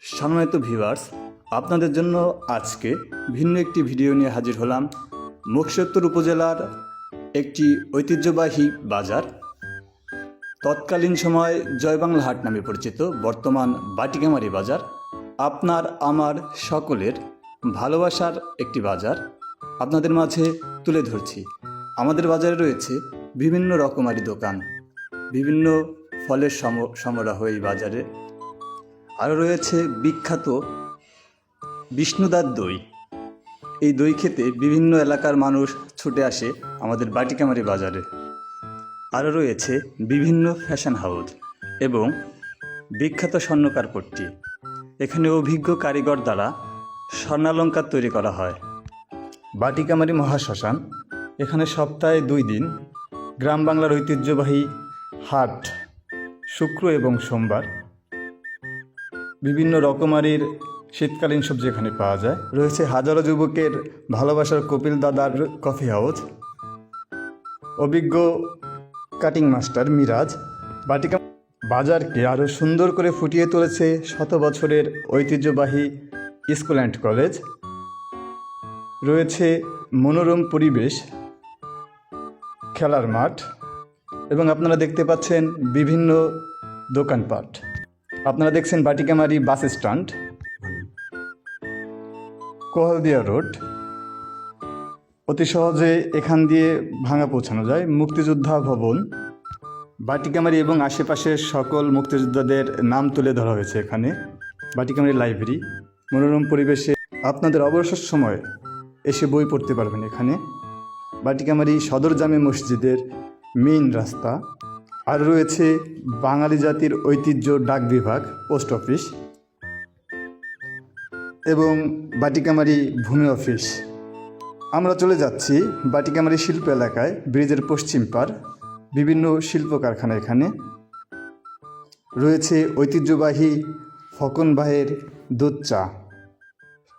সম্মানিত ভিউয়ার্স, আপনাদের জন্য আজকে ভিন্ন একটি ভিডিও নিয়ে হাজির হলাম। মুকসুদপুর উপজেলার একটি ঐতিহ্যবাহী বাজার, তৎকালীন সময় জয়বাংলা হাট নামে পরিচিত, বর্তমান বাটিকামারি বাজার। আপনার আমার সকলের ভালোবাসার একটি বাজার আপনাদের মাঝে তুলে ধরছি। আমাদের বাজারে রয়েছে বিভিন্ন রকমারি দোকান, বিভিন্ন ফলের সমারোহ এই বাজারে। আরও রয়েছে বিখ্যাত বিষ্ণুদার দই। এই দই খেতে বিভিন্ন এলাকার মানুষ ছুটে আসে আমাদের বাটিকামারি বাজারে। আরও রয়েছে বিভিন্ন ফ্যাশন হাউস এবং বিখ্যাত স্বর্ণকার পট্টি। এখানে অভিজ্ঞ কারিগর দ্বারা স্বর্ণালঙ্কার তৈরি করা হয়। বাটিকামারি মহাশ্মশান, এখানে সপ্তাহে 2 দিন গ্রাম বাংলার ঐতিহ্যবাহী হাট শুক্র এবং সোমবার। বিভিন্ন রকমারির শীতকালীন সবজি এখানে পাওয়া যায়। রয়েছে হাজারো যুবকের ভালোবাসার কপিল দাদার কফি হাউস, অভিজ্ঞ কাটিং মাস্টার মিরাজ। বাটিকা বাজারকে আরও সুন্দর করে ফুটিয়ে তুলেছে শত বছরের ঐতিহ্যবাহী স্কুল অ্যান্ড কলেজ। রয়েছে মনোরম পরিবেশ, খেলার মাঠ এবং আপনারা দেখতে পাচ্ছেন বিভিন্ন দোকানপাট। আপনারা দেখছেন বাটিকামারি বাস স্ট্যান্ড, কোহলদিয়া রোড। অতি সহজে এখান দিয়ে ভাঙা পৌঁছানো যায়। মুক্তিযোদ্ধা ভবন, বাটিকামারি এবং আশেপাশের সকল মুক্তিযোদ্ধাদের নাম তুলে ধরা হয়েছে এখানে। বাটিকামারি লাইব্রেরি, মনোরম পরিবেশে আপনাদের অবসর সময় এসে বই পড়তে পারবেন এখানে। বাটিকামারি সদর জামে মসজিদের মেইন রাস্তা। আর রয়েছে বাঙালি জাতির ঐতিহ্য ডাক বিভাগ, পোস্ট অফিস এবং বাটিকামারি ভূমি অফিস। আমরা চলে যাচ্ছি বাটিকামারি শিল্প এলাকায়, ব্রিজের পশ্চিম পার। বিভিন্ন শিল্প কারখানা এখানে রয়েছে। ঐতিহ্যবাহী ফকন ভাইয়ের দুধ চা।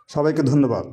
সবাইকে ধন্যবাদ।